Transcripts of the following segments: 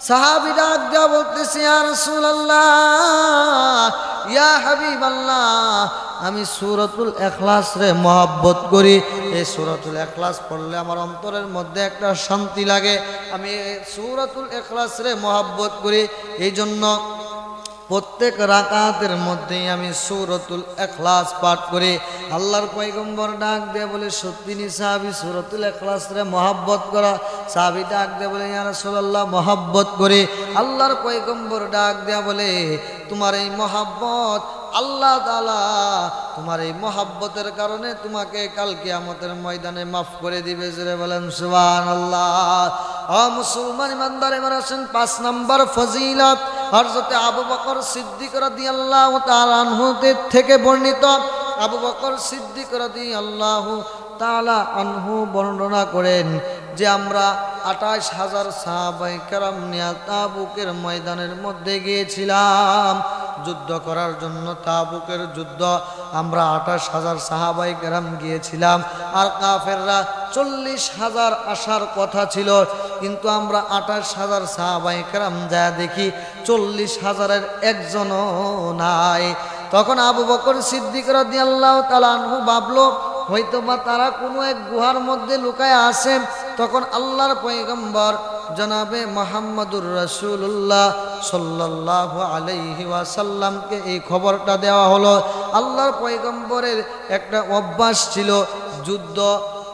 সাহাবী ডাক দেয়া বলতেছে, ইয়া রাসূলুল্লাহ, ইয়া হাবিবাল্লাহ, আমি সূরাতুল ইখলাস রে মহব্বত করি। এই সূরাতুল ইখলাস পড়লে আমার অন্তরের মধ্যে একটা শান্তি লাগে। আমি সূরাতুল ইখলাস রে মহব্বত করি, এই জন্য প্রত্যেক রাকাতের মধ্যেই আমি সূরাতুল ইখলাস পাঠ করি। আল্লাহর পয়গম্বর ডাক দিয়ে বলে, সত্যি নি সাহাবী সূরাতুল ইখলাস রে মহব্বত করা? সাহাবী ডাক দিয়ে বলে, ইয়া রাসূলুল্লাহ, মহব্বত করি। আল্লাহর পয়গম্বর ডাক দেয়া বলে, তোমার এই মহব্বত আল্লাহ তাআলা তোমার এই মহব্বতের কারণে তোমাকে কাল কিয়ামতের ময়দানে মাফ করে দিবে। জোরে বলেন সুবহানাল্লাহ। ও মুসলমান ইমানদার, এবার আসেন 5 নম্বর ফজিলত। হযরত আবু বকর সিদ্দিক রাদিয়াল্লাহু তাআলা আনহু থেকে বর্ণিত। আবু বকর সিদ্দিক রাদিয়াল্লাহু তাআলা আনহু বর্ণনা করেন যে আমরা 28,000 সাহাবায়ে কেরাম নিয়ে তাবুকের ময়দানের মধ্যে গিয়েছিলাম যুদ্ধ করার জন্য। তাবুকের যুদ্ধ আমরা 28,000 সাহাবায়ে কেরাম গিয়েছিলাম, আর কাফেররা 40,000 আসার কথা ছিল, কিন্তু আমরা 28,000 সাহাবায়ে কেরাম যা দেখি 40,000-এর একজনও নাই। তখন আবু বকর সিদ্দিক রাদিয়াল্লাহু তাআলা আনহু ভাবলো হয়তোবা তারা কোনো এক গুহার মধ্যে লুকায় আছে। তখন আল্লাহর পয়গম্বর জনাবে মুহাম্মদুর রাসূলুল্লাহ সাল্লাল্লাহু আলাইহি ওয়াসাল্লামকে এই খবরটা দেওয়া হলো। আল্লাহর পয়গম্বরের একটা অভ্যাস ছিল, যুদ্ধ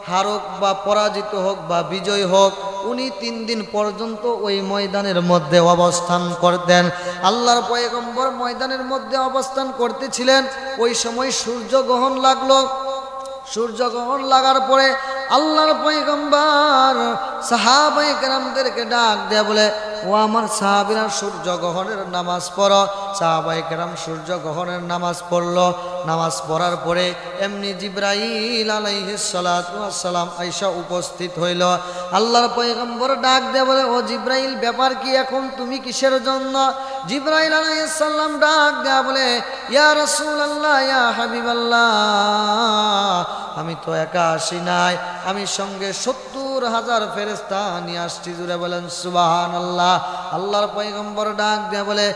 হারুক বা পরাজিত হোক বা বিজয় হোক, উনি 3 দিন পর্যন্ত ওই ময়দানের মধ্যে অবস্থান করতেন। আল্লাহর পয়গম্বর ময়দানের মধ্যে অবস্থান করতেছিলেন, ওই সময় সূর্যগ্রহণ লাগলো। সূর্যগ্রহণ লাগার পরে আল্লাহর পয়গম্বর সাহাবায়ে কেরামদেরকে ডাক দেয়া বলে, ও আমার সাহাবীরা, সূর্যগ্রহণের নামাজ পড়ো। সাহাবায়ে কেরাম সূর্যগ্রহণের নামাজ পড়লো। নামাজ পড়ার পরে এমনি জিবরাইল আলাইহিস সালাতু ওয়াস সালাম আয়েশা উপস্থিত হইল। আল্লাহর পয়গম্বর ডাক দেয়া বলে, ও জিবরাইল, ব্যাপার কি, এখন তুমি কিসের জন্য? জিবরাইল আলাইহিস সালাম ডাক দেয়া বলে, ইয়া রাসূলুল্লাহ, ইয়া হাবিবাল্লাহ, আমি তো একা আসি নাই, আমি সঙ্গে 70,000 ফেরেশতা নিয়ে আসছি। জুড়ে বলেন সুবহানাল্লাহ। আল্লাহর পয়গম্বর ডাক দেয়া বলে,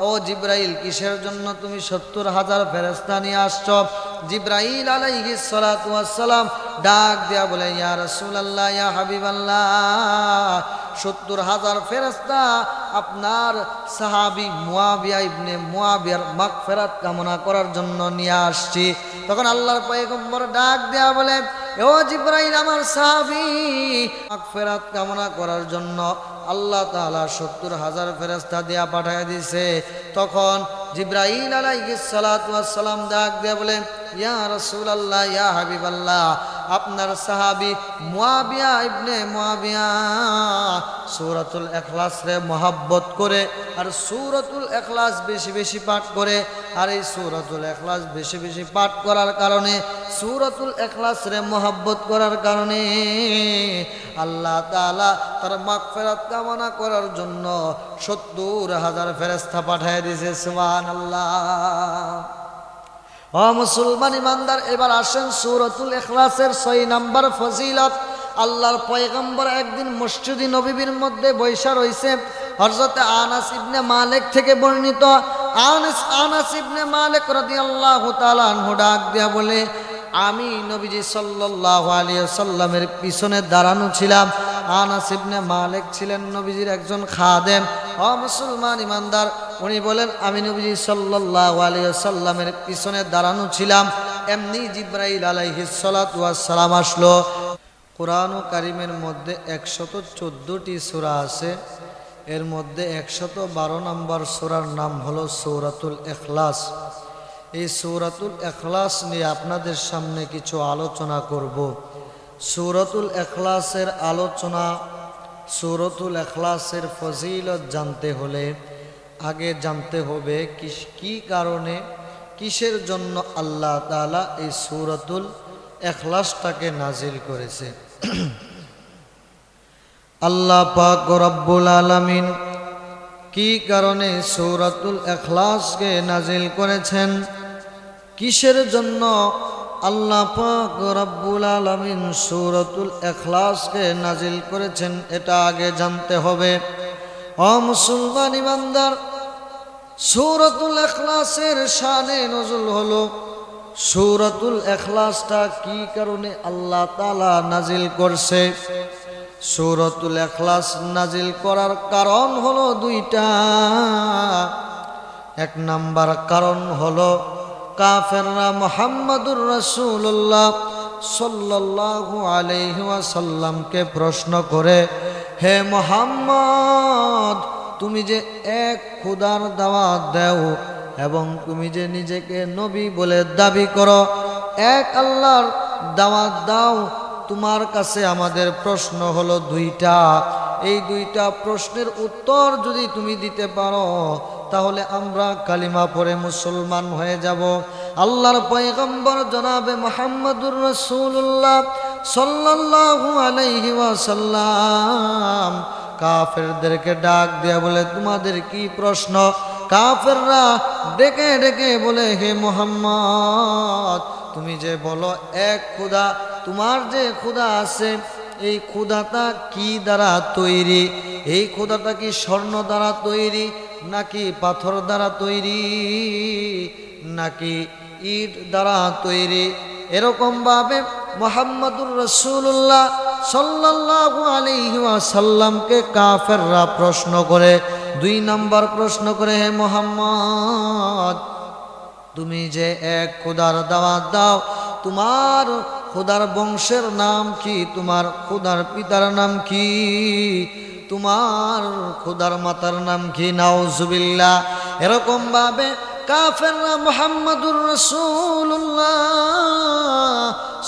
ও জিবরাইল, কিসের জন্য তুমি 70,000 ফেরেশতা নিয়ে আসছো? জিবরাইল আলাইহিস সালাতু ওয়াস সালাম ডাক দেয়া বলে, ইয়া রাসূলুল্লাহ, ইয়া হাবিবাল্লাহ, 70,000 ফেরেশতা আপনার সাহাবী মুয়াবিয়া ইবনে মুয়াবিয়ার মাগফিরাত কামনা করার জন্য নিয়ে আসছি। তখন আল্লাহর পয়গম্বর ডাক দেয়া বলে, ও জিবরাইল, আমার সাহাবী মাগফিরাত কামনা করার জন্য আল্লাহ তাআলা 70,000 ফেরেশতা দিয়া পাঠিয়ে দিয়েছে। তখন জিবরাইল আলাইহিস সালাতু ওয়াস সালাম ডাক দেয়া বলে, ইয়া রাসূলুল্লাহ, ইয়া হাবিবাল্লাহ, আপনার সাহাবী মুয়াবিয়া ইবনে মুয়াবিয়া সূরাতুল ইখলাস রে মহব্বত করে আর সূরাতুল ইখলাস বেশি বেশি পাঠ করে। আর এই সূরাতুল ইখলাস বেশি বেশি পাঠ করার কারণে, সূরাতুল ইখলাস রে মহব্বত করার কারণে আল্লাহ তাআলা তার মাগফিরাত কামনা করার জন্য 70,000 ফেরেশতা পাঠিয়ে দিয়েছে। সুবহানাল্লাহ। ও মুসলমান ইমানদার, এবার আসেন সূরাতুল ইখলাসের 6 নম্বর ফজিলত। আল্লাহর পয়গম্বর একদিন মসজিদে নববীর মধ্যে বৈশা রইছে। হযরত আনাস ইবনে মালিক থেকে বর্ণিত। আনাস ইবনে মালিক রাদিয়াল্লাহু তাআলা আনহু ডাক দিয়া বলে, আমি নবীজি সাল্লাল্লাহু আলাইহি ওয়াসাল্লামের পিছনে দাঁড়ানো ছিলাম। আনাস ইবনে মালিক ছিলেন নবীজির একজন খাদেম। ও মুসলমান ইমানদার, উনি বলেন, আমি নবীজি সাল্লাল্লাহু আলাইহি ওয়াসাল্লামের পিছনে দাঁড়ানো ছিলাম, এমনি জিবরাইল আলাইহিস সালাতু ওয়াস সালাম আসলো। কুরআন কারীমের মধ্যে 114টি সূরা আছে, এর মধ্যে 112 নম্বর সূরার নাম হলো সূরাতুল ইখলাস। এই সূরাতুল ইখলাস নিয়ে আপনাদের সামনে কিছু আলোচনা করব। সূরাতুল ইখলাসের আলোচনা, সূরাতুল ইখলাসের ফজিলত জানতে হলে আগে জানতে হবে কি কারণে, কিসের জন্য আল্লাহ তাআলা এই সূরাতুল ইখলাসটাকে নাজিল করেছে। আল্লাহ পাক রব্বুল আলামিন কি কারণে সূরাতুল ইখলাসকে নাজিল করেছেন, কিসের জন্য আল্লাহ পাক রব্বুল আলামিন সূরাতুল ইখলাসকে নাজিল করেছেন, এটা আগে জানতে হবে। ও মুসলমান ইমানদার, সূরাতুল ইখলাসের শানে নজুল হলো। সূরাতুল ইখলাসটা কি কারণে আল্লাহ তাআলা নাজিল করছে? সূরাতুল ইখলাস নাজিল করার কারণ হলো দুইটা। এক নাম্বার কারণ হলো কাফেররা মুহাম্মাদুর রাসূলুল্লাহ সাল্লাল্লাহু আলাইহি ওয়াসাল্লামকে প্রশ্ন করে, হে মুহাম্মদ, তুমি যে এক খোদার দাওয়াত দাও এবং তুমি যে নিজেকে নবী বলে দাবি করো, এক আল্লাহর দাওয়াত দাও, তোমার কাছে আমাদের প্রশ্ন হলো দুইটা। এই দুইটা প্রশ্নের উত্তর যদি তুমি দিতে পারো তাহলে আমরা কালিমা পড়ে মুসলমান হয়ে যাব। আল্লাহর পয়গম্বর জনাবে মুহাম্মাদুর রাসূলুল্লাহ সাল্লাল্লাহু আলাইহি ওয়াসাল্লাম কাফেরদেরকে ডাক দিয়া বলে, তোমাদের কি প্রশ্ন? কাফেররা ডেকে ডেকে বলে, হে মুহাম্মদ, তুমি যে বলো এক খোদা, তোমার যে খোদা আছে এই খোদাটা কি দ্বারা তৈরি? এই খোদাটা কি স্বর্ণ দ্বারা তৈরি, নাকি পাথর দ্বারা তৈরি, নাকি ইট দ্বারা তৈরি? এরকম ভাবে মুহাম্মাদুর রাসূলুল্লাহ সাল্লাল্লাহু আলাইহি ওয়াসাল্লামকে কাফেররা প্রশ্ন করে। দুই নাম্বার প্রশ্ন করে, হে মুহাম্মদ, তুমি যে এক খোদার দাওয়াত দাও, তোমার খোদার বংশের নাম কি? তোমার খোদার পিতার নাম কি? তোমার খোদার মাতার নাম কি? নাউজুবিল্লাহ। এরকম ভাবে কাফেররা মুহাম্মাদুর রাসূলুল্লাহ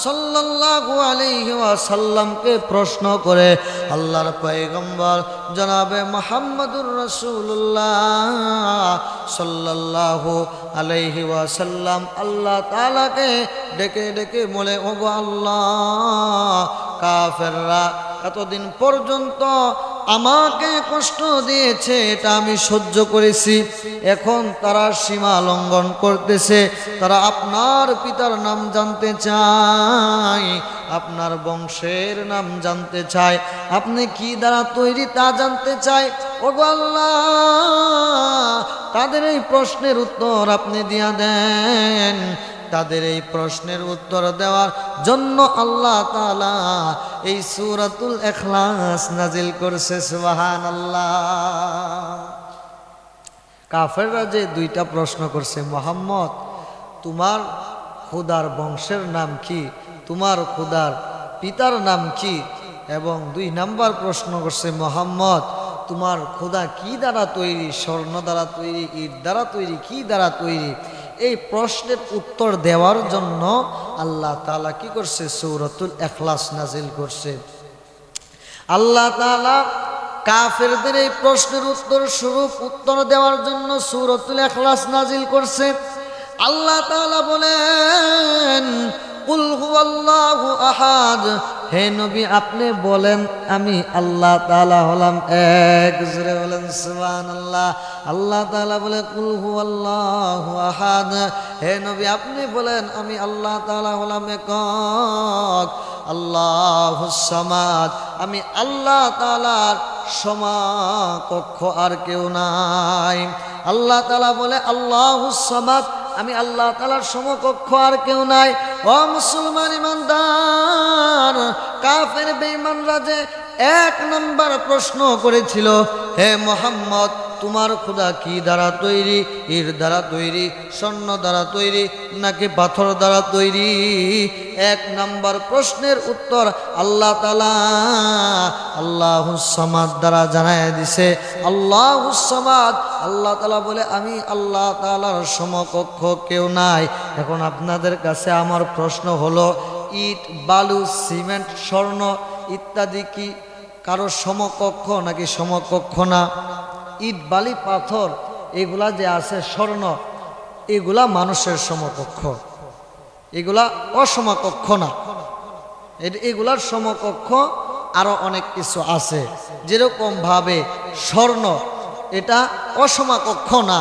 সাল্লাল্লাহু আলাইহি ওয়াসাল্লামকে প্রশ্ন করে। আল্লাহর পয়গম্বর জনাবে মুহাম্মাদুর রাসূলুল্লাহ সাল্লাল্লাহু আলাইহি ওয়াসাল্লাম আল্লাহ তাআলাকে ডেকে ডেকে বলে, ওগো আল্লাহ, কাফেররা এতদিন পর্যন্ত আমাকে কষ্ট দিয়েছে, এটা আমি সহ্য করেছি। এখন তারা সীমা লঙ্ঘন করতেছে। তারা আপনার পিতার নাম জানতে চায়, আপনার বংশের নাম জানতে চায়, আপনি কি দ্বারা তৈরি তা জানতে চায়। ওগো আল্লাহ, তাদের এই প্রশ্নের উত্তর আপনি দিয়া দেন। তাদের এই প্রশ্নের উত্তর দেওয়ার জন্য আল্লাহ তাআলা এই সূরাতুল ইখলাস নাজিল করছে। সুবহানাল্লাহ। কাফেররা যে দুইটা প্রশ্ন করছে, মুহাম্মদ, তোমার খোদার বংশের নাম কি? তোমার খোদার পিতার নাম কি? এবং দুই নাম্বার প্রশ্ন করছে, মুহাম্মদ, তোমার খোদা কি দ্বারা তৈরি? স্বর্ণ দ্বারা তৈরি, ইট দ্বারা তৈরি, কি দ্বারা তৈরি? এই প্রশ্নের উত্তর দেওয়ার জন্য আল্লাহ তাআলা কি করছে? সূরাতুল ইখলাস নাজিল করছে। আল্লাহ তাআলা কাফেরদের এই প্রশ্নের উত্তর দেওয়ার জন্য সূরাতুল ইখলাস নাজিল করছে। আল্লাহ তাআলা বলেন, কুল হুয়াল্লাহু আহাদ, হে নবী আপনি বলেন আমি আল্লাহ তাআলা হলাম এক। জোরে বলেন সুবহানাল্লাহ। আল্লাহ তাআলা বলে, কুল হুয়াল্লাহু আহাদ, হে নবী আপনি বলেন আমি আল্লাহ তাআলা হলাম একক। আল্লাহুস সামাদ, আমি আল্লাহ তাআলার সমকক্ষ আর কেউ নাই। আল্লাহ তাআলা বলে, আল্লাহুস সামাদ, আমি আল্লাহ তাআলার সমকক্ষ আর কেউ নাই। ও মুসলমান ইমানদার, কাফের বেঈমানরা যে এক নাম্বার প্রশ্ন করেছিল, হে মুহাম্মদ, তোমার খোদা কি দ্বারা তৈরি? ইট দ্বারা তৈরি, স্বর্ণ দ্বারা তৈরি, নাকি পাথর দ্বারা তৈরি? এক নাম্বার প্রশ্নের উত্তর আল্লাহ তাআলা আল্লাহুস সামাদ দ্বারা জানায় দিছে। আল্লাহুস সামাদ, আল্লাহ তাআলা বলে আমি আল্লাহ তাআলার সমকক্ষ কেউ নাই। এখন আপনাদের কাছে আমার প্রশ্ন হলো, ইট, বালু, সিমেন্ট, স্বর্ণ ইত্যাদি কি কারো সমকক্ষ নাকি সমকক্ষ না? ইট, বালি, পাথর এগুলা যে আছে, স্বর্ণ, এগুলা মানুষের সমকক্ষ, এগুলা অসমকক্ষ না। এগুলার সমকক্ষ আরো অনেক কিছু আছে। যেরকম ভাবে স্বর্ণ এটা অসমকক্ষ না,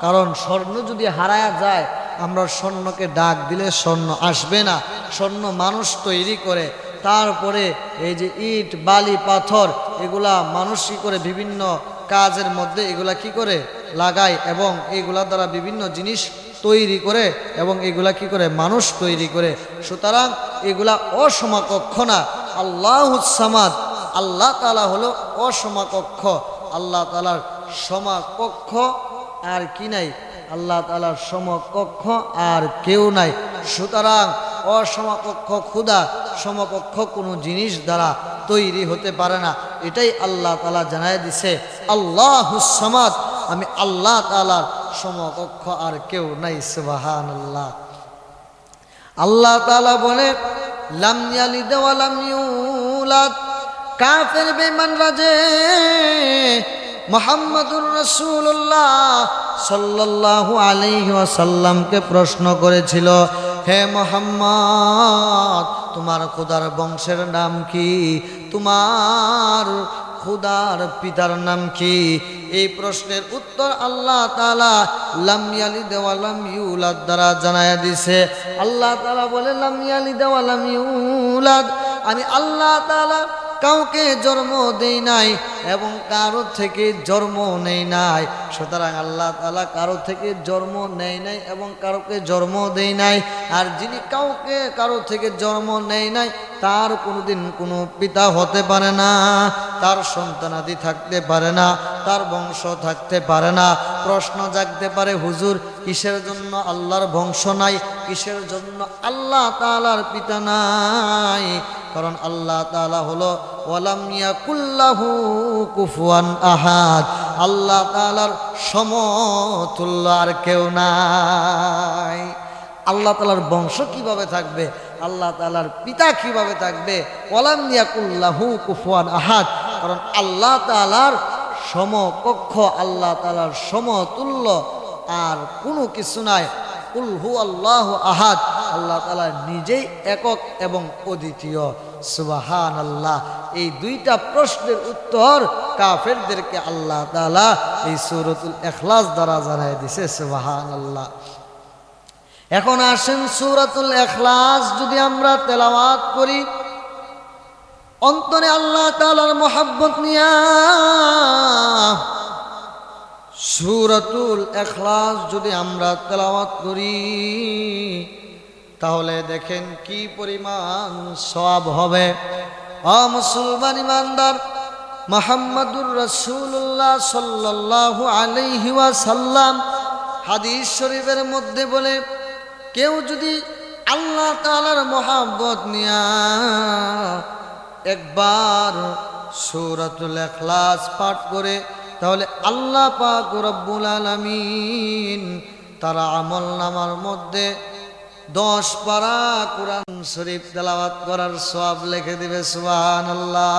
কারণ স্বর্ণ যদি হারায়া যায়, আমরা স্বর্ণকে ডাক দিলে স্বর্ণ আসবে না। স্বর্ণ মানুষ তৈরি করে, তারপরে এই যে ইট, বালি, পাথর এগুলা মানুষই করে বিভিন্ন কাজের মধ্যে এগুলা কি করে লাগায় এবং এগুলা দ্বারা বিভিন্ন জিনিস তৈরি করে এবং এগুলা কি করে মানুষ তৈরি করে। সুতরাং এগুলা অসমকক্ষ না। আল্লাহুস সামাদ, আল্লাহ তাআলা হলো অসমকক্ষ। আল্লাহ তাআলার সমকক্ষ আর কি নাই? আল্লাহ তাআলার সমকক্ষ আর কেউ নাই। সুতরাং অসমকক্ষ খোদা সমকক্ষ কোনো জিনিস দ্বারা তৈরি হতে পারে না। এটাই আল্লাহ তাআলা জানায় দিছে, আল্লাহুস সামাদ, আমি আল্লাহ তাআলার সমকক্ষ আর কেউ নাই। সুবহানাল্লাহ। আল্লাহ তাআলা বলে লাম ইয়ালিদ ওয়া লাম ইউলাদ। কাফের বেঈমানরা যে মুহাম্মাদুর রাসূলুল্লাহ সাল্লাল্লাহু আলাইহি ওয়াসাল্লামকে প্রশ্ন করেছিল, হে মুহাম্মদ, তোমার খোদার বংশের নাম কি? তোমার খোদার পিতার নাম কি? এই প্রশ্নের উত্তর আল্লাহ তাআলা লাম ইয়ালিদ ওয়া লাম ইউলাদ দ্বারা জানায়া দিছে। আল্লাহ তাআলা বলে লাম ইয়ালিদ ওয়া লাম ইউলাদ, আমি আল্লাহ তাআলা কাউকে জন্ম দেই নাই এবং কারো থেকে জন্ম নেই নাই। সুতরাং আল্লাহ তাআলা কারো থেকে জন্ম নেই নাই এবং কারোকে জন্ম দেই নাই। আর যিনি কারো থেকে জন্ম নেই নাই তার কোনোদিন কোনো পিতা হতে পারে না, তার সন্তানাদি থাকতে পারে না, তার বংশ থাকতে পারে না। প্রশ্ন জাগতে পারে, হুজুর কিসের জন্য আল্লাহর বংশ নাই, কিসের জন্য আল্লাহ তাআলার পিতা নাই? কারণ আল্লাহ তাআলা হলো ওয়ালাম ইয়াকুল্লাহু কুফুয়ান আহাদ, আল্লাহ তাআলার সমতুল্য আর কেউ নাই। আল্লাহ তাআলার বংশ কিভাবে থাকবে? আল্লাহ তাআলার পিতা কিভাবে থাকবে? ওয়ালাম ইয়াকুল্লাহু কুফুয়ান আহাদ, কারণ আল্লাহ তাআলার সমকক্ষ, আল্লাহ তাআলার সমতুল্য আর কোনো কিছু নাই। কুল হু আল্লাহু আহাদ, আল্লাহ তাআলা নিজেই একক এবং অদ্বিতীয়। সুবহানাল্লাহ। এই দুইটা প্রশ্নের উত্তর কাফেরদেরকে আল্লাহ তাআলা এই সূরাতুল ইখলাস দ্বারা জানায় দিয়েছে। সুবহানাল্লাহ। এখন আসেন সূরাতুল ইখলাস যদি আমরা তেলাওয়াত করি অন্তরে আল্লাহ তাআলার মহব্বত নিয়া, সূরাতুল ইখলাস যদি আমরা তেলাওয়াত করি তাহলে দেখেন কি পরিমাণ সওয়াব হবে। মুসলমান ইমানদার, মুহাম্মাদুর রাসূলুল্লাহ সাল্লাল্লাহু আলাইহি ওয়াসাল্লাম হাদিস শরীফের মধ্যে বলে, কেউ যদি আল্লাহ তাআলার মহব্বত নিয়া একবার সূরাতুল ইখলাস পাঠ করে তাহলে আল্লাহ পাক রব্বুল আলামিন তার আমলনামার মধ্যে 10 পারা কোরআন শরীফ তেলাওয়াত করার সওয়াব লিখে দিবে। সুবহানাল্লাহ।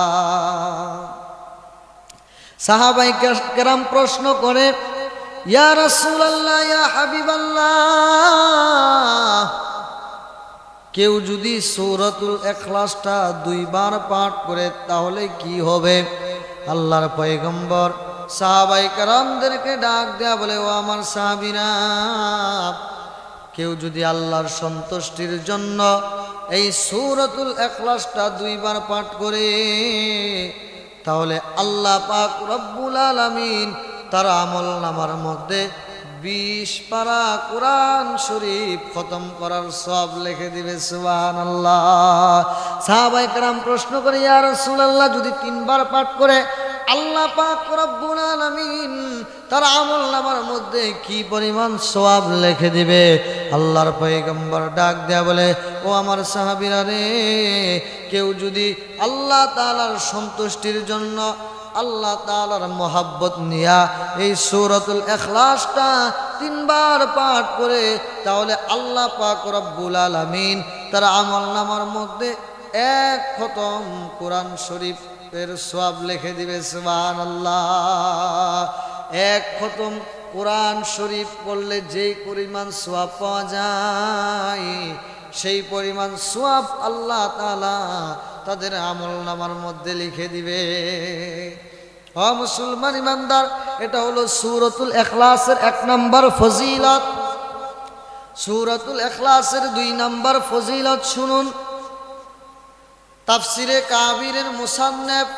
সাহাবায়ে কেরাম প্রশ্ন করে, ইয়া রাসূলুল্লাহ, ইয়া হাবিবাল্লাহ, কেউ যদি সূরাতুল ইখলাসটা 2 বার পাঠ করে তাহলে কি হবে? আল্লাহর পয়গম্বর সাহাবায়ে কেরামদেরকে ডাক দেয়া বলে, ও আমার সাহাবীরা, কেউ যদি আল্লাহর সন্তুষ্টির জন্য এই সূরাতুল ইখলাসটা 2 বার পাঠ করে তাহলে আল্লাহ পাক রব্বুল আলামিন তার আমলনামার মধ্যে 20 পারা কোরআন শরীফ খতম করার সওয়াব লিখে দিবে। সুবহানাল্লাহ। সাহাবায়ে কেরাম প্রশ্ন করে, ইয়া রাসূলুল্লাহ, যদি 3 বার পাঠ করে আল্লাহ পাক রব্বুল আলামিন তার আমলনামার মধ্যে কি পরিমাণ সওয়াব লিখে দিবে? আল্লাহর পয়গম্বর ডাক দেয়া বলে, ও আমার সাহাবীরা রে, কেউ যদি আল্লাহ তাআলার সন্তুষ্টির জন্য আল্লাহ তাআলার মহব্বত নিয়া এই সূরাতুল ইখলাসটা 3 বার পাঠ করে তাহলে আল্লাহ পাক রব্বুল আলামিন তার আমলনামার মধ্যে 1 খতম কোরআন শরীফের সওয়াব লিখে দিবে। সুবহানাল্লাহ। 1 খতম কোরআন শরীফ পড়লে যে পরিমাণ সওয়াব পাওয়া যায় সেই পরিমাণ সওয়াব আল্লাহ তাআলা তাদের আমলনামার মধ্যে লিখে দিবে। মুসলমান ইমানদার, এটা হলো সূরাতুল ইখলাসের 1 নম্বর ফজিলত। সূরাতুল ইখলাসের 2 নম্বর ফজিলত শুনুন। তাফসিরে কাবিরের মুসান্নিফ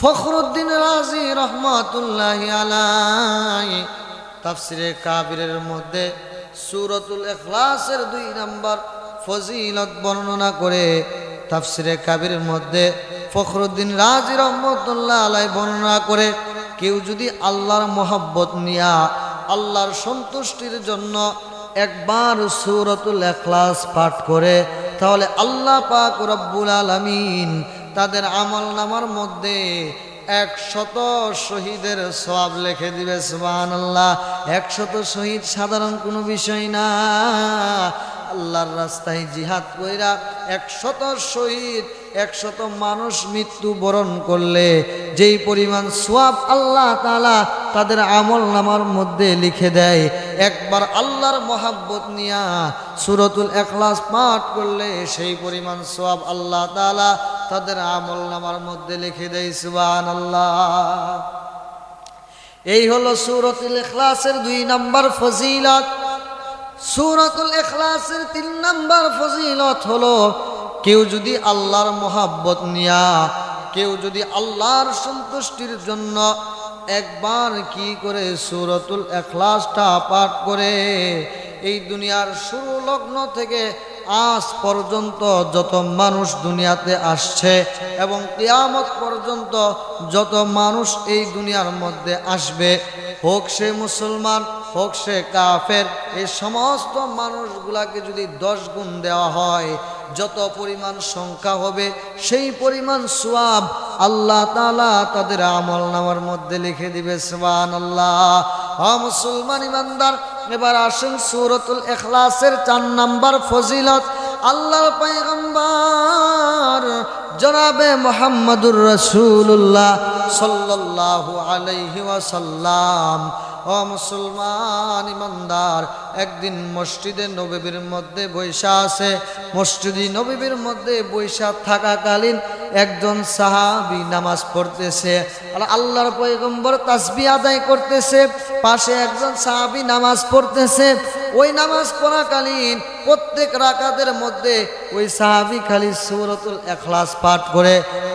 ফখরুদ্দিন রাজি রহমাতুল্লাহি আলাইহি তাফসিরে কাবিরের মধ্যে সূরাতুল ইখলাসের 2 নম্বর ফজিলত বর্ণনা করে তাফসিরে কাবিরের মধ্যে ফখরুদ্দিন রাজি রহমাতুল্লাহ আলাইহি বর্ণনা করে কেউ যদি আল্লাহর মহব্বত নিয়া আল্লাহর সন্তুষ্টির জন্য একবার সূরাতুল ইখলাস পাঠ করে তাহলে আল্লাহ পাক রব্বুল আলামিন তাদের আমলনামার মধ্যে 100 শহীদের সওয়াব লিখে দিবে। সুবহানাল্লাহ। 100 শহীদ সাধারণ কোনো বিষয় না। আল্লাহর রাস্তায় জিহাদ কইরা 100 শহীদ 100 মানুষ মৃত্যু বরণ করলে যেই পরিমাণ সওয়াব আল্লাহ তাআলা তাদের আমলনামার মধ্যে লিখে দেয়, একবার আল্লাহর মহব্বত নিয়া সূরাতুল ইখলাস পাঠ করলে সেই পরিমাণ সওয়াব আল্লাহ তাআলা তাদের আমলনামার মধ্যে লিখে দেয়। সুবহানাল্লাহ। এই হলো সূরাতুল ইখলাসের 2 নম্বর ফজিলত। সূরাতুল ইখলাসের 3 নম্বর ফজিলত হলো কেউ যদি আল্লাহর মহব্বত নিয়া কেউ যদি আল্লাহর সন্তুষ্টির জন্য একবার কি করে সূরাতুল ইখলাসটা পাঠ করে, এই দুনিয়ার শুরু লগ্ন থেকে আজ পর্যন্ত যত মানুষ দুনিয়াতে আসছে এবং কিয়ামত পর্যন্ত যত মানুষ এই দুনিয়ার মধ্যে আসবে, হোক সে মুসলমান হোক সে কাফের, এই সমস্ত মানুষগুলাকে যদি 10 গুণ দেওয়া হয়, যত পরিমাণ সংখ্যা হবে সেই পরিমাণ সওয়াব আল্লাহ তাআলা তাদের আমলনামার মধ্যে লিখে দিবে। সুবহানাল্লাহ। মুসলমান ইমানদার, এবার আসুন সূরাতুল ইখলাসের 4 নম্বর ফজিলত। আল্লাহর পয়গম্বর জনাবে মুহাম্মদুর রাসূলুল্লাহ সাল্লাল্লাহু আলাইহি ওয়াসাল্লাম, ও মুসলমান ইমানদার, একদিন মসজিদে নববীর মধ্যে বৈশা আছে। মসজিদে নববীর মধ্যে বৈশা থাকাকালীন একজন সাহাবী নামাজ পড়তেছে, আর আল্লাহর পয়গম্বর তাসবিহ আদায় করতেছে, পাশে একজন সাহাবী নামাজ পড়তেছে। ওই নামাজ পড়াকালীন প্রত্যেক রাকাতের মধ্যে ওই সাহাবী খালি সূরাতুল ইখলাস পাঠ করে।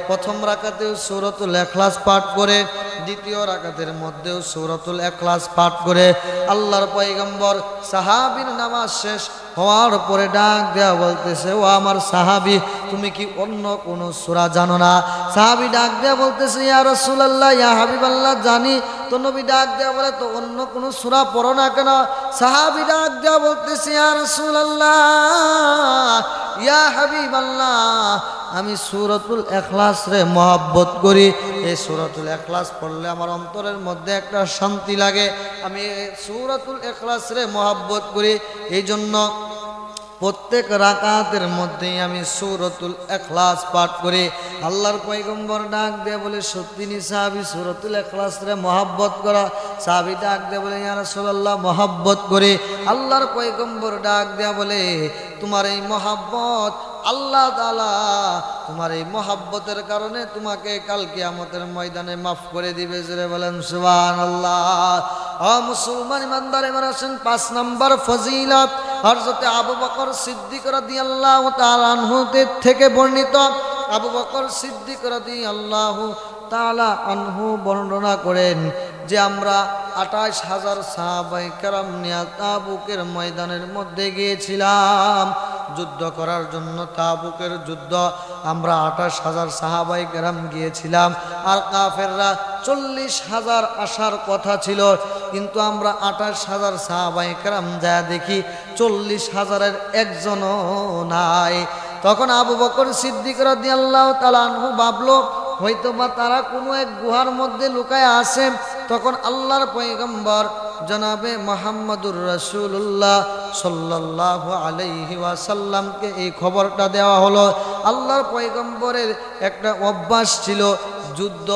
প্রথম রাকাতেও সূরাতুল ইখলাস পাঠ করে, দ্বিতীয় রাকাতের মধ্যেও সূরাতুল ইখলাস পাঠ করে। আল্লাহর পয়গম্বর সাহাবীর নামাজ শেষ হওয়ার পরে ডাক দেয়া বলতেছে, ও আমার সাহাবী, তুমি কি অন্য কোনো সূরা জানো না? সাহাবী ডাক দেয়া বলতেছে, ইয়া রাসূলুল্লাহ, ইয়া হাবিবাল্লাহ, জানি। তো নবী ডাক দেয়া বলে, তো অন্য কোনো সূরা পড়ো না কেন? সাহাবী ডাক দেয়া বলতেছে, ইয়া রাসূলুল্লাহ, ইয়া হাবিবাল্লাহ, আমি সূরাতুল ইখলাস রে মহব্বত করি। এই সূরাতুল ইখলাস পড়লে আমার অন্তরের মধ্যে একটা শান্তি লাগে। আমি সূরাতুল ইখলাস রে মহব্বত করি, এই জন্য প্রত্যেক রাকাতের মধ্যেই আমি সূরাতুল ইখলাস পাঠ করি। আল্লাহর পয়গম্বর ডাক দিয়ে বলে, সত্যি নি সাহাবী সূরাতুল ইখলাস রে মহব্বত করা? সাহাবী ডাক দিয়ে বলে, ইয়া রাসূলুল্লাহ, মহব্বত করি। আল্লাহর পয়গম্বর ডাক দেয়া বলে, তোমার এই মহব্বত আল্লাহ তাআলা তোমার এই মহব্বতের কারণে তোমাকে কাল কিয়ামতের ময়দানে মাফ করে দিবে। জোরে বলেন সুবহানাল্লাহ। মুসলমান ইমানদার, এবার আসেন 5 নম্বর ফজিলত। হযরতে আবু বকর সিদ্দিক রাদিয়াল্লাহু তাআলা আনহু থেকে বর্ণিত, আবু বকর সিদ্দিক রাদিয়াল্লাহু তাআলা আনহু বর্ণনা করেন যে আমরা 28,000 সাহাবায়ে কেরাম নিয়ে তাবুকের ময়দানের মধ্যে গিয়েছিলাম যুদ্ধ করার জন্য। তাবুকের যুদ্ধ আমরা 28,000 সাহাবায়ে কেরাম গিয়েছিলাম, আর কাফেররা 40,000 আসার কথা ছিল, কিন্তু আমরা 28,000 সাহাবায়ে কেরাম যা দেখি 40,000-এর একজনও নাই। তখন আবু বকর সিদ্দিক রাদিয়াল্লাহু তাআলা আনহু ভাবলো হয়তোবা তারা কোনো এক গুহার মধ্যে লুকায় আছে। তখন আল্লাহর পয়গম্বর জনাবে মুহাম্মদুর রাসূলুল্লাহ সাল্লাল্লাহু আলাইহি ওয়াসাল্লামকে এই খবরটা দেওয়া হলো। আল্লাহর পয়গম্বরের একটা অভ্যাস ছিল, যুদ্ধ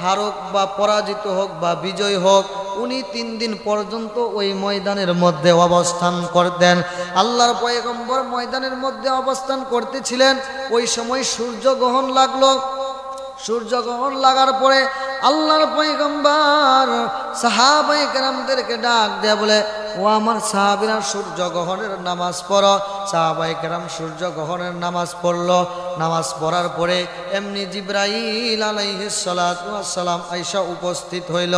হারুক বা পরাজিত হোক বা বিজয় হোক, উনি 3 দিন পর্যন্ত ওই ময়দানের মধ্যে অবস্থান করতেন। আল্লাহর পয়গম্বর ময়দানের মধ্যে অবস্থান করতেছিলেন, ওই সময় সূর্যগ্রহণ লাগলো। সূর্যগ্রহণ লাগার পরে আল্লাহর পয়গম্বর সাহাবায়ে কেরামদেরকে ডাক দেয়া বলে, ও আমার সাহাবীরা সূর্য গ্রহণের নামাজ পড়ো। সাহাবায়ে কেরাম সূর্য গ্রহণের নামাজ পড়লো। নামাজ পড়ার পরে এমনি জিবরাইল আলাইহিস সালাতু ওয়াস সালাম আয়েশা উপস্থিত হইল।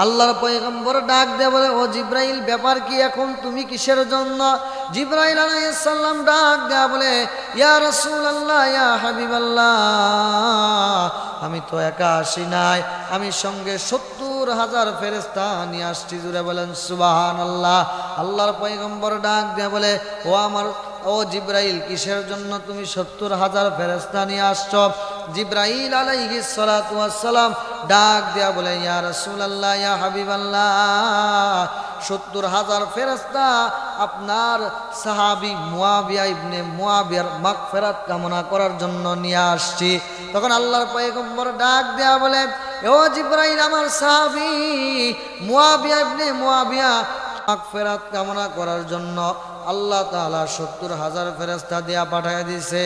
আল্লাহর পয়গম্বর ডাক দেয়া বলে, ও জিবরাইল, ব্যাপার কি এখন, তুমি কিসের জন্য? জিবরাইল আলাইহিস সালাম ডাক দেয়া বলে, ইয়া রাসূলুল্লাহ, ইয়া হাবিবাল্লাহ, আমি তো একা আসি নাই, আমি সঙ্গে 70,000 ফেরেশতা নিয়ে আসছি। জুড়ে বলেন সুবহানাল্লাহ। আল্লাহর পয়গম্বর ডাক দেয়া বলে, ও জিবরাইল, কিসের জন্য তুমি 70,000 ফেরেশতা নিয়ে আসছো? জিবরাইল আলাইহিস সালাতু ওয়াস সালাম ডাক দেয়া বলে, ইয়া রাসূলুল্লাহ, ইয়া হাবিবাল্লাহ, 70,000 ফেরেশতা আপনার সাহাবী মুয়াবিয়া ইবনে মুয়াবিয়ার মাগফিরাত কামনা করার জন্য নিয়ে আসছি। তখন আল্লাহর পয়গম্বর ডাক দেয়া বলে, ও জিবরাইল, আমার সাহাবী মুয়াবিয়া ইবনে মুয়াবিয়া মাগফিরাত কামনা করার জন্য আল্লাহ তাআলা 70,000 ফেরেশতা দিয়া পাঠিয়ে দিয়েছে।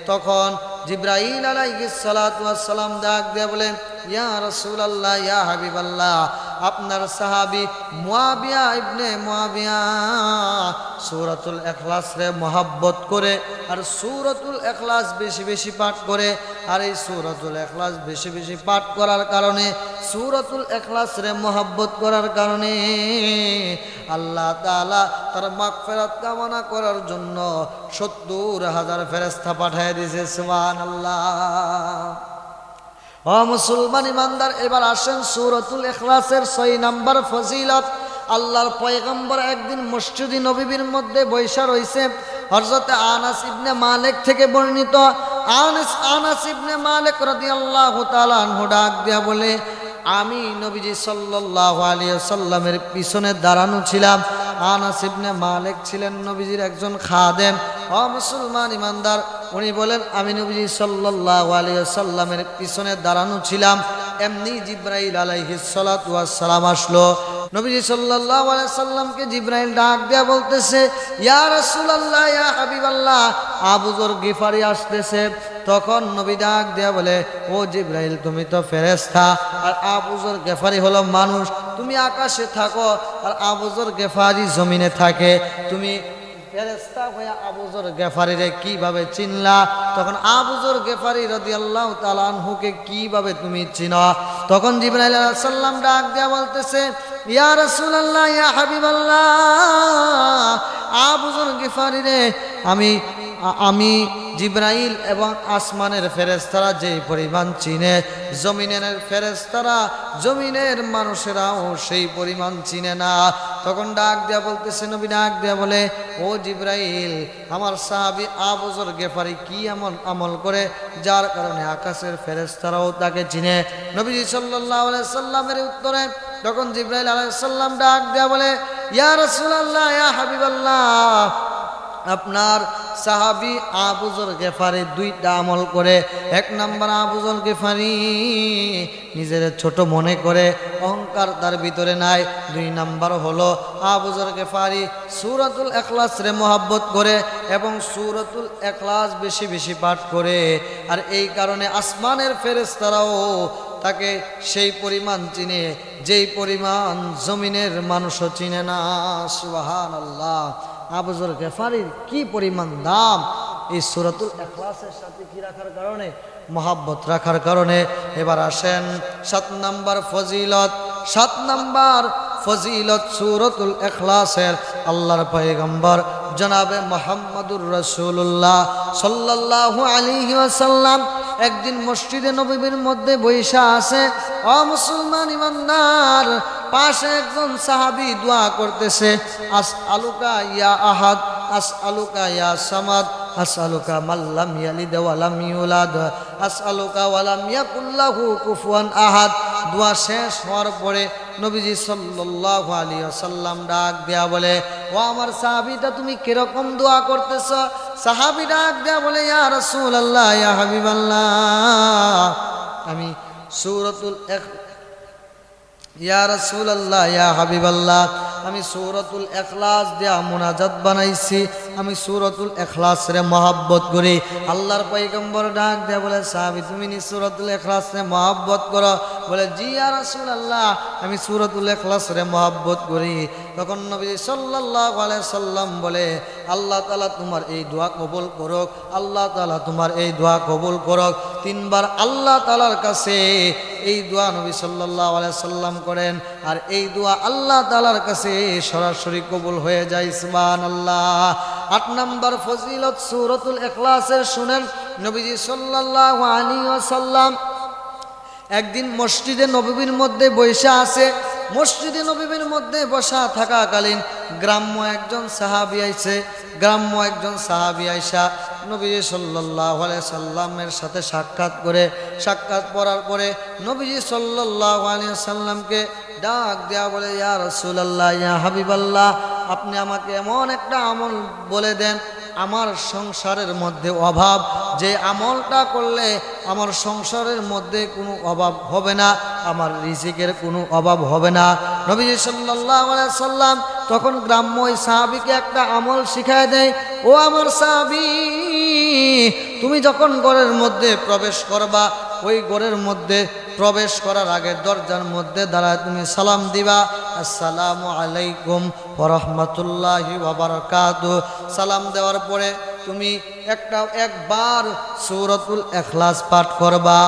তখন জিবরাইল আলাইহিস সালাতু ওয়াস সালাম ডাক দিয়া বলে, ইয়া রাসূলুল্লাহ, ইয়া হাবিবাল্লাহ, আপনার সাহাবী মুয়াবিয়া ইবনে মুয়াবিয়া সূরাতুল ইখলাস রে মহব্বত করে আর সূরাতুল ইখলাস বেশি বেশি পাঠ করে। আর এই সূরাতুল ইখলাস বেশি বেশি পাঠ করার কারণে, সূরাতুল ইখলাস রে মহব্বত করার কারণে আল্লাহ তাআলা তার মাগফিরাত কামনা করার জন্য 70,000 ফেরেশতা পাঠিয়ে দিয়েছে। সুবহানাল্লাহ। ও মুসলমান ইমানদার, এবার আসেন সূরাতুল ইখলাসের 6 নাম্বার ফজিলত। আল্লাহর পয়গম্বর একদিন মসজিদে নববীর মধ্যে বৈশা রইছে। হযরত আনাস ইবনে মালিক থেকে বর্ণিত, আনাস ইবনে মালিক রাদিয়াল্লাহু তাআলা আনহু ডাক দিয়া বলে, আমি নবীজি সাল্লাল্লাহু আলাইহি ওয়াসাল্লামের পিছনে দাঁড়ানো ছিলাম। আনাস ইবনে মালিক ছিলেন নবীজির একজন খাদেম। ও মুসলমান ইমানদার, উনি বলেন, আমি নবীজি সাল্লাল্লাহু আলাইহি ওয়াসাল্লামের পিছনে দাঁড়ানো ছিলাম। এমনি জিবরাইল আলাইহিস সালাতু ওয়াস সালাম আসলো। নবীজি সাল্লাল্লাহু আলাইহি ওয়াসাল্লামকে জিবরাইল ডাক দেয়া বলতেছে, ইয়া রাসূলুল্লাহ, ইয়া হাবিবাল্লাহ, আবু যর গিফারি আসতেছে। তখন নবী ডাক দেয়া বলে, ও জিবরাইল, তুমি তো ফেরেশতা আর আবু যর গিফারি হলো মানুষ। তুমি আকাশে থাকো আর আবু যর গিফারি জমিনে থাকে। তুমি ফেরেশতা হয়ে আবু যর গিফারিরে কিভাবে চিনলা? তখন আবু যর গিফারি রাদিয়াল্লাহু তাআলা আনহুকে কিভাবে তুমি চিনো? তখন জিবরাইল আলাইহিস সালাম ডাক দেয়া বলতেছে, ইয়া রাসূলুল্লাহ, ইয়া হাবিবাল্লাহ, আবু যর গিফারিরে আমি জিবরাইল এবং আসমানের ফেরেশতারা যে পরিমাণ চিনে, জমিনের ফেরেশতারা, জমিনের মানুষেরাও সেই পরিমাণ চিনে না। তখন ডাক দেয়া বলতেছে, নবী ডাক দেয়া বলে, ও জিবরাইল, আমার সাহাবী আবু যর গিফারি কি এমন আমল করে যার কারণে আকাশের ফেরেশতারাও তাকে চিনে? নবীজি সাল্লাল্লাহু আলাইহি সাল্লামের উত্তরে তখন জিবরাইল আলাইহিস সালাম ডাক দেয়া বলে, ইয়া রাসূলুল্লাহ, ইয়া হাবিবাল্লাহ, আপনার সাহাবী আবু যর গিফারি 2টা আমল করে। 1 নাম্বার, আবু যর গিফারি নিজের ছোট মনে করে, অহংকার তার ভিতরে নাই। 2 নাম্বার হলো আবু যর গিফারি সূরাতুল ইখলাস রে মহব্বত করে এবং সূরাতুল ইখলাস বেশি বেশি পাঠ করে। আর এই কারণে আসমানের ফেরেশতারাও তাকে সেই পরিমাণ চিনে যেই পরিমাণ জমিনের মানুষও চিনে না। সুবহানাল্লাহ। আবু যর গিফারির কি পরিমাণ দাম! এই সূরাতুল ইখলাসের সাথে কি রাখার কারণে? মহব্বত রাখার কারণে। এবার আসেন 7 নাম্বার ফজিলত। 7 নাম্বার ফজিলত সূরাতুল ইখলাসের। আল্লাহর পয়গম্বর জনাবে মুহাম্মদুর রাসূলুল্লাহ সাল্লাল্লাহু আলাইহি ওয়াসাল্লাম একদিন মসজিদে নববীর মধ্যে বৈশা আছে। ও মুসলমান ইমানদার, পাশে একজন সাহাবী দোয়া করতেছে, আসআলুকা ইয়া আহাদ, আসআলুকা ইয়া সামাদ, আসআলুকা মাল্লাম ইয়ালিদ ওয়া লাম ইউলাদ, আসআলুকা ওয়া লাম ইয়াকুল লাহু কুফুয়ান আহাদ। দোয়া শেষ হওয়ার পরে নবীজি সাল্লাল্লাহু আলাইহি ওয়াসাল্লাম ডাক দেয়া বলে, ও আমার সাহাবীটা, তুমি কিরকম দোয়া করতেছ? সাহাবী ডাক দেয়া বলে, ইয়া রাসূলুল্লাহ, ইয়া হাবিবাল্লাহ, আমি সূরাতুল ইয়া রাসূলুল্লাহ, ইয়া হাবিবাল্লাহ, আমি সূরাতুল ইখলাস দিয়া মুনাজাত বানাইছি, আমি সূরাতুল ইখলাস রে মহব্বত করি। আল্লাহর পয়গম্বর ডাক দেয়া বলে, সাহাবী তুমি নি সূরাতুল ইখলাস রে মহব্বত করো? বলে, জি ইয়া রাসূলুল্লাহ, আমি সূরাতুল ইখলাস রে মহব্বত করি। তখন নবী সাল্লাল্লাহু আলাইহি সাল্লাম বলে, আল্লাহ তাআলা তোমার এই দোয়া কবুল করুক, আল্লাহ তাআলা তোমার এই দোয়া কবুল করুক। তিনবার আল্লাহ তাআলার কাছে এই দোয়া নবী সাল্লাল্লাহু আলাইহি সাল্লাম করেন, আর এই দোয়া আল্লাহ তাআলার কাছে সরাসরি কবুল হয়ে যায়। সুবহানাল্লাহ। 8 নম্বর ফজিলত সূরাতুল ইখলাসের শুনেন। নবীজি সাল্লাল্লাহু আলাইহি ওয়াসাল্লাম একদিন মসজিদে নববীর মধ্যে বসে আছে। মসজিদে নববীর মধ্যে বসা থাকাকালীন গ্রাম্য একজন সাহাবী আইছে। গ্রাম্য একজন সাহাবী আইসা নবীজি সাল্লাল্লাহু আলাইহি সাল্লামের সাথে সাক্ষাৎ করার পরে নবীজি সাল্লাল্লাহু আলাইহি সাল্লামকে ডাক দেয়া বলে, ইয়া রাসূলুল্লাহ, ইয়া হাবিবাল্লাহ, আপনি আমাকে এমন একটা আমল বলে দেন আমার সংসারের মধ্যে অভাব, যে আমলটা করলে আমার সংসারের মধ্যে কোনো অভাব হবে না, আমার রিজিকের কোনো অভাব হবে না। নবীজি সাল্লাল্লাহু আলাইহি সাল্লাম তখন গ্রাম্য ওই সাহাবীকে একটা আমল শিখায় দেয়। ও আমার সাহাবী, তুমি যখন ঘরের মধ্যে প্রবেশ করবা, ওই ঘরের মধ্যে প্রবেশ করার আগে দরজার মধ্যে দাঁড়ায় তুমি সালাম দিবা, আসসালামু আলাইকুম ওয়া রাহমাতুল্লাহি ওয়া বারাকাতুহু। সালাম দেওয়ার পরে তুমি একবার সূরাতুল ইখলাস পাঠ করবা,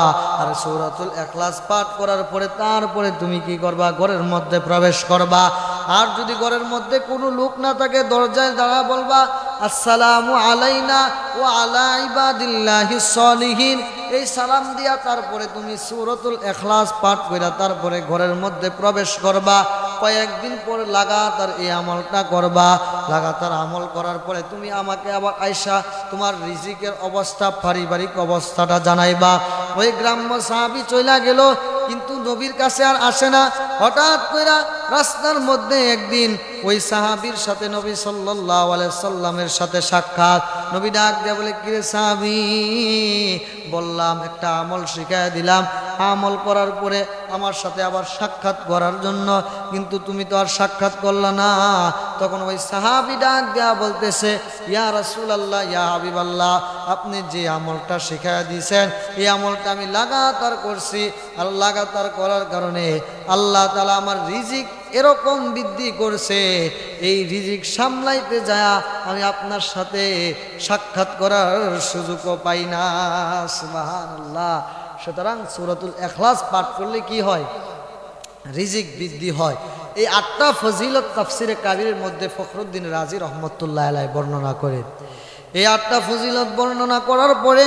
আর সূরাতুল ইখলাস পাঠ করার পরে তারপরে তুমি কি করবা, ঘরের মধ্যে প্রবেশ করবা। আর যদি ঘরের মধ্যে কোনো লোক না থাকে, দরজায় দাঁড়া বলবা, আসসালামু আলাইনা ওয়া আলা ইবাদিল্লাহিস সলিহিন। এই সালাম দিয়া তারপরে তুমি সূরাতুল ইখলাস পাঠ কইরা তারপরে ঘরের মধ্যে প্রবেশ করবা। কয়েকদিন পরে লাগাতার এই আমলটা করবা। লাগাতার আমল করার পরে তুমি আমাকে আবার আয়সা তোমার রিজিকের অবস্থা, পারিবারিক অবস্থাটা জানাইবা। ওই গ্রাম্য সাহাবী চইলা গেল, কিন্তু নবীর কাছে আর আসে না। হঠাৎ কইরা রাস্তার মধ্যে একদিন ওই সাহাবীর সাথে নবী সাল্লাল্লাহু আলাইহি সাল্লামের সাথে সাক্ষাৎ। নবী ডাক দিয়ে বলে, কিরে সাহাবী, বললাম একটা আমল শিখায় দিলাম, আমল করার পরে আমার সাথে আবার সাক্ষাৎ করার জন্য, কিন্তু তুমি তো আর সাক্ষাৎ করলা না। তখন ওই সাহাবী ডাক দেয়া বলতেছে, ইয়া রাসূলুল্লাহ, ইয়া হাবিবাল্লাহ, আপনি যে আমলটা শিখায় দিয়েছেন এই আমলটা আমি লাগাতার করছি, আর লাগাতার করার কারণে আল্লাহ তাআলা আমার রিজিক এরকম বৃদ্ধি করছে, এই রিজিক সামলাইতে যায় আমি আপনার সাথে সাক্ষাৎ করার সুযোগও পাই না। সুবহানাল্লাহ। সুতরাং সূরাতুল ইখলাস পাঠ করলে কি হয়? রিজিক বৃদ্ধি হয়। এই 8টা ফজিলত তাফসিরে কাবীরের মধ্যে ফখরুদ্দিন রাজি রহমতুল্লাহ আলাইহি বর্ণনা করেন। এই 8টা ফজিলত বর্ণনা করার পরে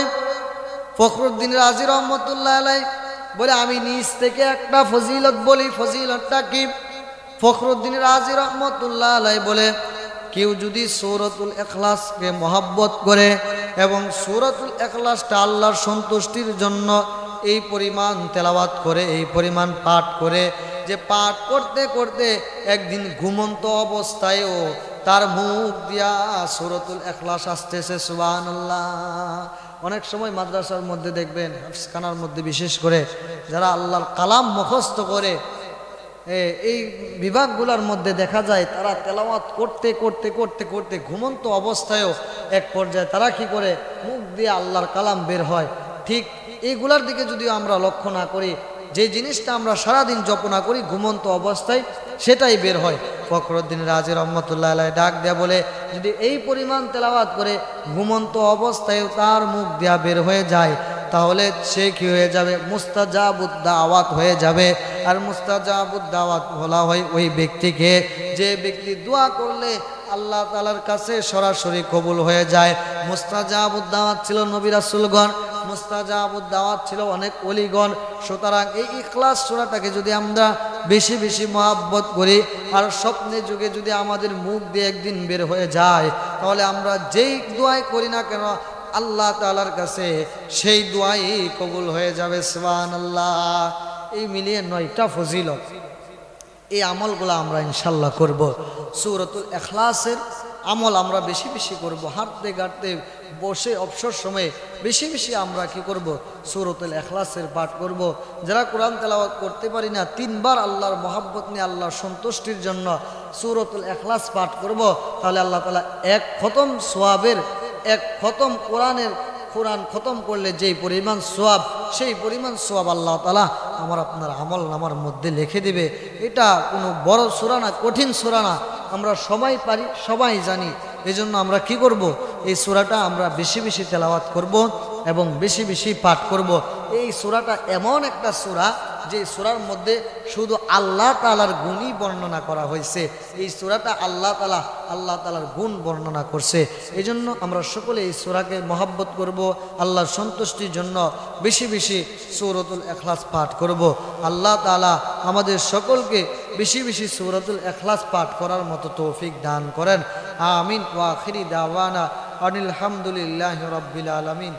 ফখরুদ্দিন রাজি রহমতুল্লাহ আলাইহি বলে, আমি নিজ থেকে একটা ফজিলত বলি। ফজিলতটা কি? ফখরুদ্দিন রাজি রহমতুল্লাহ আলাইহি বলে, কেউ যদি সূরাতুল ইখলাসকে মহব্বত করে এবং সূরাতুল ইখলাসটা আল্লাহর সন্তুষ্টির জন্য এই পরিমাণ তেলাওয়াত করে, এই পরিমাণ পাঠ করে, যে পাঠ করতে করতে একদিন ঘুমন্ত অবস্থায়ও তার মুখ দিয়া সূরাতুল ইখলাস আসতেছে। সুবহানাল্লাহ। অনেক সময় মাদ্রাসার মধ্যে দেখবেন, হাফিজখানার মধ্যে বিশেষ করে যারা আল্লাহর কালাম মুখস্থ করে, এই বিভাগগুলোর মধ্যে দেখা যায় তারা তেলাওয়াত করতে করতে করতে করতে ঘুমন্ত অবস্থায়ও এক পর্যায়ে তারা কি করে, মুখ দিয়ে আল্লাহর কালাম বের হয়। ঠিক এইগুলার দিকে যদি আমরা লক্ষ্য না করি, যে জিনিসটা আমরা সারাদিন জপনা করি ঘুমন্ত অবস্থায় সেটাই বের হয়। ফখরুদ্দিন রাজি রহমতুল্লাহ আলাইহি ডাক দেয়া বলে, যদি এই পরিমাণ তেলাওয়াত করে ঘুমন্ত অবস্থায়ও তার মুখ দিয়া বের হয়ে যায়, তাহলে সে কি হয়ে যাবে? মুস্তাজাবুদ দাওয়াত হয়ে যাবে। আর মুস্তাজাবুদ দাওয়াত বলা হয় ওই ব্যক্তিকে, যে ব্যক্তি দোয়া করলে আল্লাহ তাআলার কাছে সরাসরি কবুল হয়ে যায়। মুস্তাজাবুদ দাওয়াত ছিল নবী রাসূলগণ, মুস্তাজাবুদ দাওয়াত ছিল অনেক ওলিগণ। সুতরাং এই ইখলাস সূরাটাকে যদি আমরা বেশি বেশি মহব্বত করি, আর স্বপ্নে যুগে যদি আমাদের মুখ দিয়ে একদিন বের হয়ে যায়, তাহলে আমরা যেই দোয়াই করি না কেন আল্লাহ তাআলার কাছে সেই দোয়াই কবুল হয়ে যাবে। সুবহানাল্লাহ। এই মিলিয়ে 9টা ফজিলত, এই আমলগুলো আমরা ইনশাল্লাহ করব। সূরাতুল ইখলাসের আমল আমরা বেশি বেশি করব। হাঁটতে গাঁটতে বসে অবসর সময়ে বেশি বেশি আমরা কি করব? সূরাতুল ইখলাসের পাঠ করব। যারা কোরআন তেলাওয়াত করতে পারি না, 3 বার আল্লাহর মহব্বত নিয়ে আল্লাহর সন্তুষ্টির জন্য সূরাতুল ইখলাস পাঠ করব, তাহলে আল্লাহ তাআলা এক খতম সোয়াবের, এক খতম কোরআন খতম করলে যেই পরিমাণ সোয়াব, সেই পরিমাণ সোয়াব আল্লাহ তাআলা আমার আপনার আমল নামার মধ্যে লিখে দিবে। এটা কোনো বড় সূরা না, কঠিন সূরা না, আমরা সবাই পারি, সবাই জানি। এজন্য আমরা কি করব? এই সূরাটা আমরা বেশি বেশি তেলাওয়াত করব এবং বেশি বেশি পাঠ করব। এই সূরাটা এমন একটা সূরা যে সূরার মধ্যে শুধু আল্লাহ তাআলার গুণই বর্ণনা করা হয়েছে। এই সূরাটা আল্লাহ তাআলার গুণ বর্ণনা করছে। এজন্য আমরা সকলে এই সূরাকে মহব্বত করব, আল্লাহর সন্তুষ্টির জন্য বেশি বেশি সূরাতুল ইখলাস পাঠ করব। আল্লাহ তাআলা আমাদের সকলকে বেশি বেশি সূরাতুল ইখলাস পাঠ করার মতো তৌফিক দান করেন। আমিন। ওয়া আখিরি দাওয়ানা আনিল হামদুলিল্লাহি রাব্বিল আলামিন।